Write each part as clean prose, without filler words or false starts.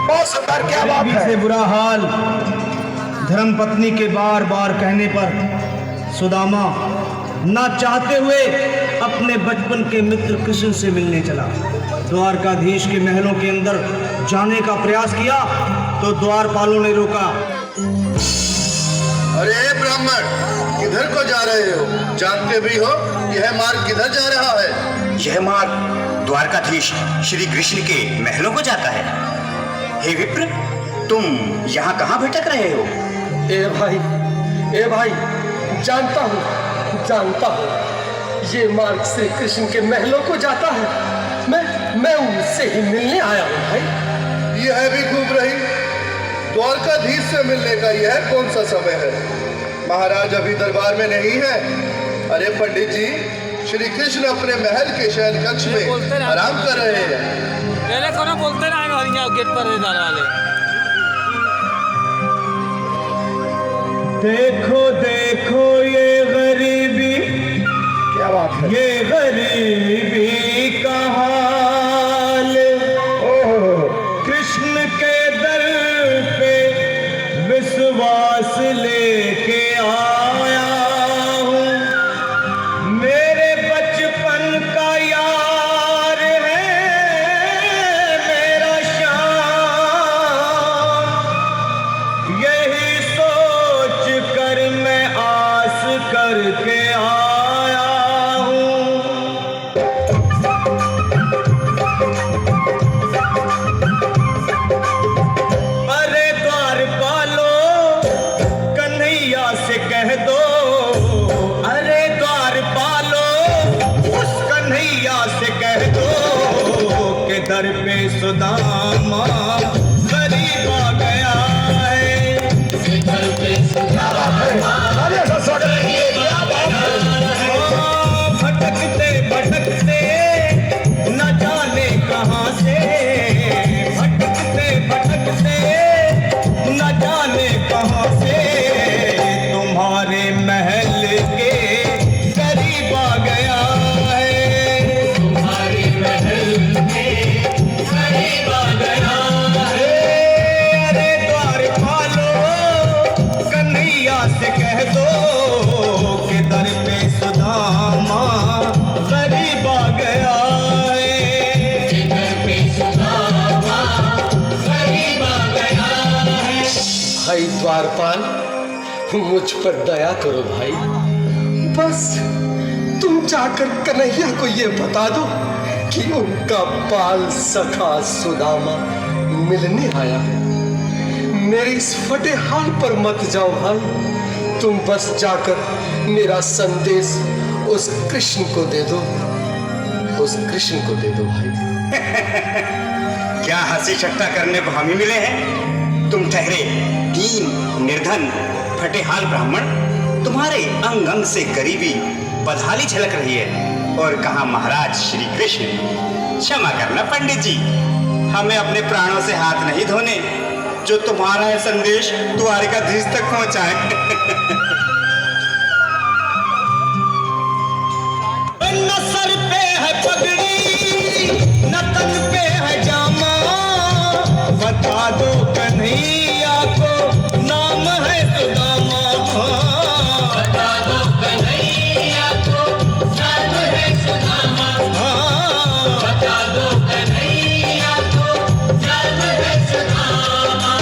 बहुत सुंदर, क्या बात है। से बुरा हाल धर्म पत्नी के बार बार कहने पर सुदामा ना चाहते हुए अपने बचपन के मित्र कृष्ण से मिलने चला। द्वारकाधीश के महलों के अंदर जाने का प्रयास किया तो द्वारपालों ने रोका। अरे ब्राह्मण, किधर को जा रहे हो? जानते भी हो यह मार्ग किधर जा रहा है? यह मार्ग द्वारकाधीश श्री कृष्ण के महलों को जाता है। हे विप्र, तुम यहाँ कहाँ भटक रहे हो? ए भाई, जानता हूँ ये मार्ग श्री कृष्ण के महलों को जाता है। मैं उनसे ही मिलने आया हूँ भाई। यह भी खूब रही, द्वारकाधीश से मिलने का यह कौन सा समय है? महाराज अभी दरबार में नहीं है। अरे पंडित जी, श्री कृष्ण अपने महल के शयन कक्ष में आराम कर रहे हैं। पहले कोनो बोलते ना गेट पर वाले। देखो देखो ये गरीबी, क्या बात है। ये गरीबी का हाल, कृष्ण के दर पे विश्वास लेके आया हूँ। मेरे बचपन का यार है मेरा श्याम, यही सोच कर मैं आस करके आया हूँ। अरे द्वारपालो कन्हैया से कह दो, अरे द्वारपालो उस कन्हैया से कह दो कि दर पे सुदामा गरीब आ गया है। दर पे सुदामा भटकते भटकते न जाने कहाँ से, भटकते भटकते न जाने कहाँ से तुम्हारे महल के करीब आ गया है। तुम्हारे महल के करीब आ गया है। अरे द्वारपालो कन्हैया से कह दो कि दर पे सुदामा गरीब आ गया है। दर पे सुदामा गरीब आ गया है। भाई द्वारपाल, मुझ पर दया करो भाई। बस तुम जाकर कन्हैया को ये बता दो कि उनका बाल सखा सुदामा मिलने आया है। मेरे इस फटे हाल पर मत जाओ भाई। तुम बस जाकर मेरा संदेश उस कृष्ण को दे दो, उस कृष्ण को दे दो भाई। क्या हंसी ठट्टा करने को हम ही मिले हैं? तुम ठहरे दीन निर्धन फटेहाल ब्राह्मण, तुम्हारे अंग अंग से गरीबी बदहाली झलक रही है। और कहा महाराज श्री कृष्ण? क्षमा करना पंडित जी, हमें अपने प्राणों से हाथ नहीं धोने जो तुम्हारा है संदेश द्वारकाधीश तक पहुंचाए। न सर पे है पगड़ी न तन पे है जामा, बता दो कन्हैया को नाम है सुदामा। बता दो कन्हैया को नाम है सुदामा। बता दो कन्हैया को नाम है सुदामा।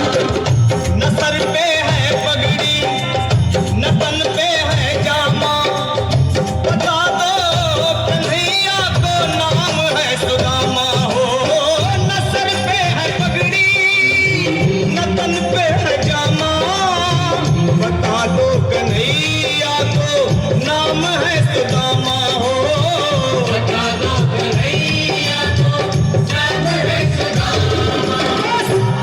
न सर पे है पगड़ी न तन पे है जामा, बता दो कन्हैया को नाम है सुदामा। हो न सर पे है पगड़ी न तन पे है जामा, बता दो कन्हैया को नाम है सुदामा। हो बता दो कन्हैया को नाम है सुदामा।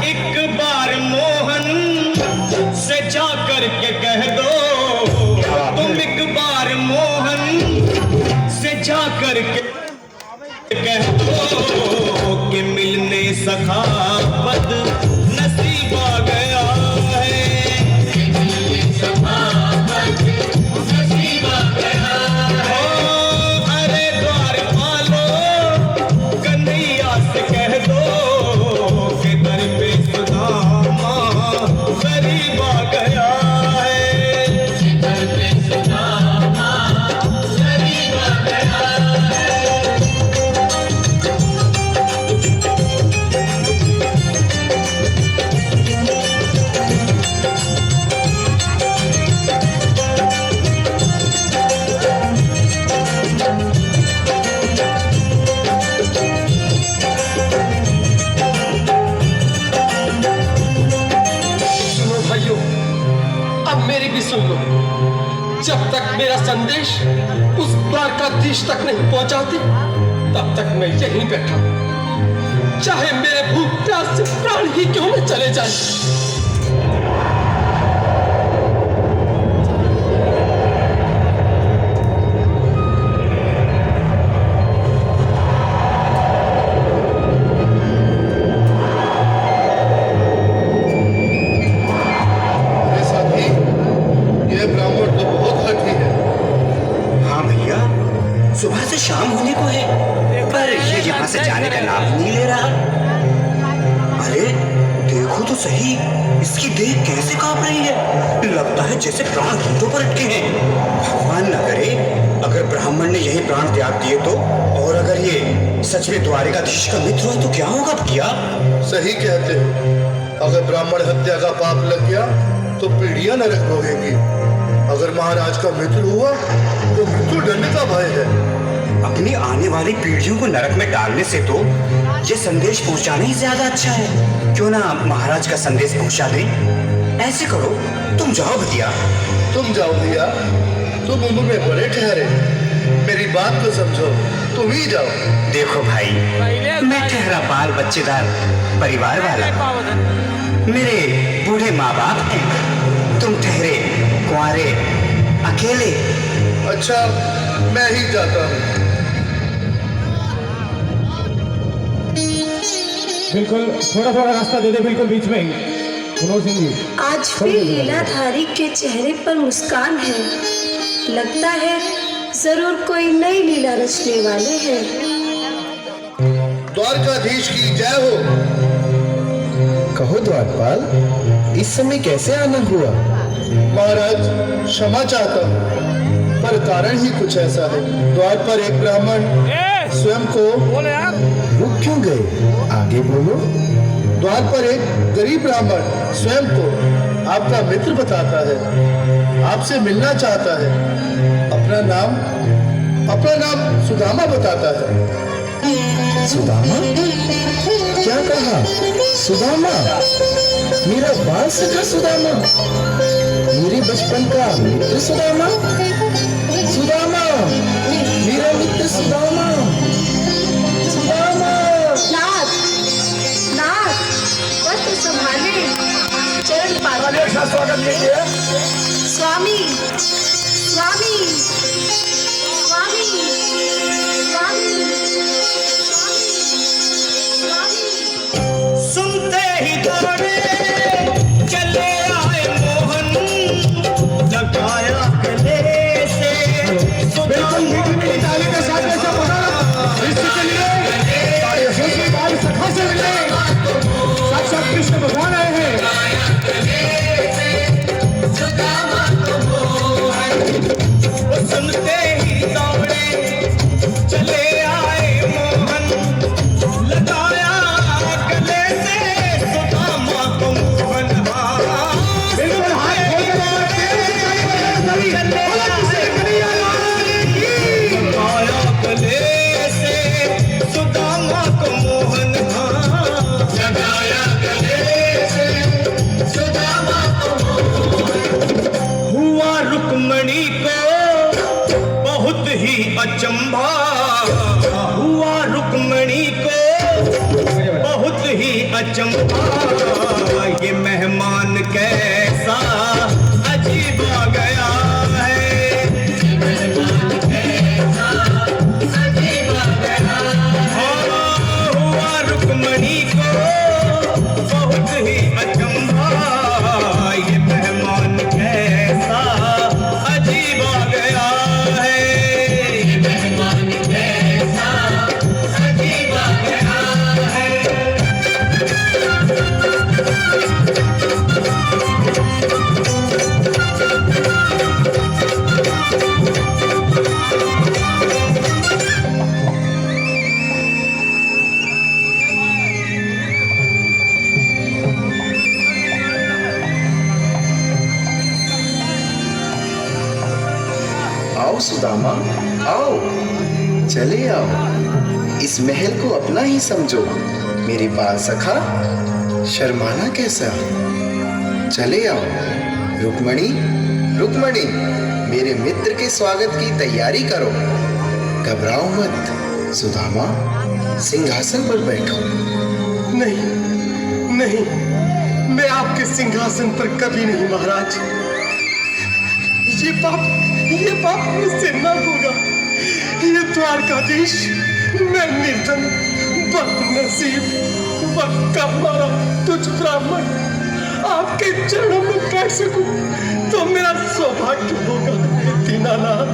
एक बार मोहन से जा करके कह दो, तुम एक बार मोहन से जा करके कह दो कि मिलने सखा बद नसीब आ गया है। मिलने सखा बद नसीब आ गया है। अरे द्वारपालो कन्हैया से कह दो कि दर पे सुन लो, जब तक मेरा संदेश उस द्वारकाधीश तक नहीं पहुंचाती तब तक मैं यहीं बैठा, चाहे मेरे भूख प्यास से प्राण ही क्यों न चले जाए। सुबह से शाम होने को है, पर ये यहाँ से जाने का नाम नहीं ले रहा। अरे देखो तो सही, इसकी देह कैसे कांप रही है, लगता है जैसे प्राण घुटनों पर अटके हैं। भगवान न करे अगर ब्राह्मण ने यही प्राण त्याग दिए तो, और अगर ये सच में द्वारिकाधीश का मित्र हो तो क्या होगा भैया? सही कहते हो, अगर ब्राह्मण हत्या का पाप लग गया तो पीढ़ियां नरक भोगेंगी। अगर महाराज का मित्र हुआ तो मृत्यु दंड का भय है। अपनी आने वाली पीढ़ियों को नरक में डालने से तो ये संदेश पहुंचाना ही ज्यादा अच्छा है। क्यों ना महाराज का संदेश पहुंचा दें? ऐसे करो, तुम जाओ भैया। तुम जाओ भैया, तुम उम्र में बड़े ठहरे, मेरी बात को समझो, तुम ही जाओ। देखो भाई, मैं ठहरा बाल बच्चेदार परिवार वाला, मेरे बूढ़े माँ बाप हैं, तुम ठहरे कुंवारे अकेले। अच्छा, मैं ही जाता हूँ। बिल्कुल थोड़ा थोड़ा रास्ता दे दे, बिल्कुल बीच में ही। मनोज सिंह जी, आज फिर लीलाधारी के चेहरे पर मुस्कान है, लगता है जरूर कोई नई लीला रचने वाले हैं। द्वारकाधीश की जय हो। कहो द्वारपाल, इस समय कैसे आना हुआ? महाराज क्षमा चाहता हूँ, पर कारण ही कुछ ऐसा है। द्वार पर एक ब्राह्मण स्वयं को रुक क्यों गए? आगे बोलो। द्वार पर एक गरीब ब्राह्मण स्वयं को आपका मित्र बताता है, आपसे मिलना चाहता है। अपना नाम सुदामा बताता है। सुदामा? क्या कहा? सुदामा? मेरा बाल सखा सुदामा, मेरे बचपन का मित्र सुदामा, सुदामा मेरा मित्र सुदामा, सुदामा। नाथ, नाथ, वस्त्र संभाले, चरण पादुका। स्वागत कीजिए। स्वामी, स्वामी, स्वामी, स्वामी, स्वामी। सुनते ही दौड़े चले आए मोहन, लगाया गले से ताली के साथ ऐसा बनाना, इसके लिए सखा से मिले, साक्षात कृष्ण भगवान आए हैं। सुनते ही दौड़े चले आए मोहन, लगाया गले से सुदामा को मोहन। बिल्कुल हाथ लगाया गले से सुदामा को मोहन, लगाया गले से सुदामा को मोहन। हुआ रुक्मणी को बहुत ही अचंभा, हुआ रुक्मणी को बहुत ही अचंभा, ये मेहमान कैसा अजीब आ गया है, मेहमान कैसा अजीब आ गया है। हुआ रुक्मणी को बहुत ही अचंभा, ये मेहमान कैसा अजीब आ गया है, मेहमान कैसा अजीब आ गया है। आओ सुदामा, आओ, चले आओ, इस महल को अपना ही समझो। मेरी बाल सखा, शर्माना कैसा? चले आओ रुक्मणी, रुक्मणी, मेरे मित्र के स्वागत की तैयारी करो। घबराओ मत सुदामा, सिंहासन पर बैठो। नहीं नहीं, मैं आपके सिंहासन पर कभी नहीं महाराज। ये पाप मुझसे न होगा। ये द्वारकाधीश, मैं निर्धन, बदनसीब, वक्का मारा तुझ ब्राह्मण आपके चरणों में बैठ सकूं तो मेरा सौभाग्य होगा। दीनानाथ,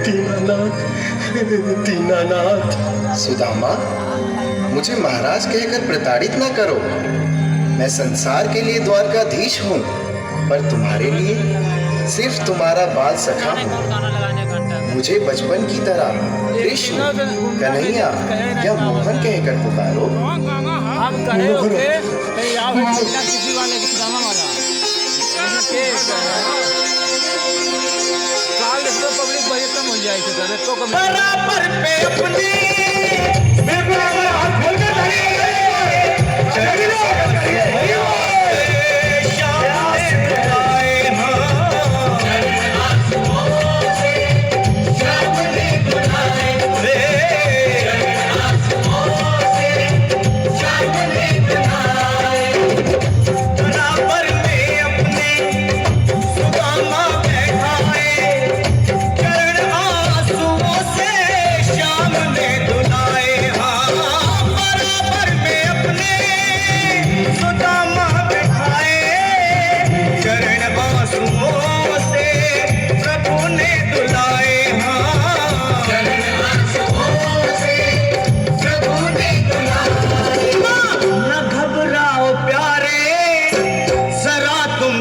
दीनानाथ, दीनानाथ। सुदामा, मुझे महाराज कहकर प्रताड़ित ना करो। मैं संसार के लिए द्वारकाधीश हूँ, पर तुम्हारे लिए सिर्फ तुम्हारा बाल सखा हूँ। मुझे बचपन की तरह कृष्ण, कन्हैया या मोहन कहकर पुकारो। हम कहे ओके कहीं आओ किसी वाले के सुदामा वाला काल इसको पब्लिक बजट कम हो जाएगी सर इसको कम बराबर पे अपनी बिल्कुल हाथ खोल के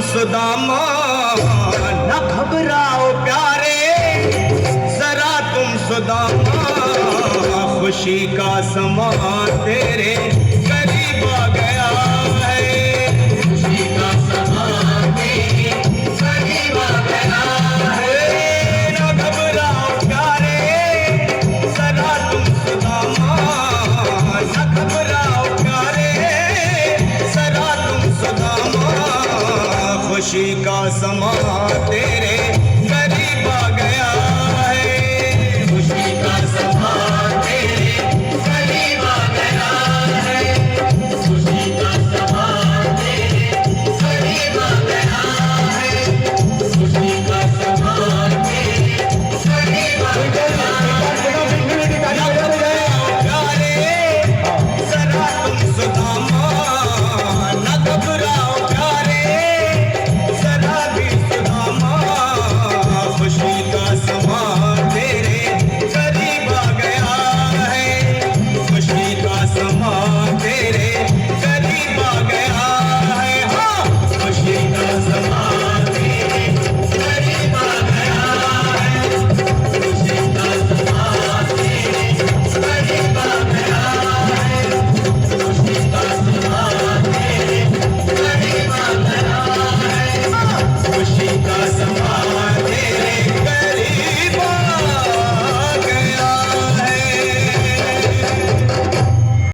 सुदामा, न घबराओ प्यारे जरा तुम सुदामा, खुशी का समा तेरे करीब आ गया है। खुशी का समा तेरे करीब आ गया है। न घबराओ प्यारे जरा तुम सुदामा, न घबराओ प्यारे जरा तुम सुदामा, खुशी का समा तेरे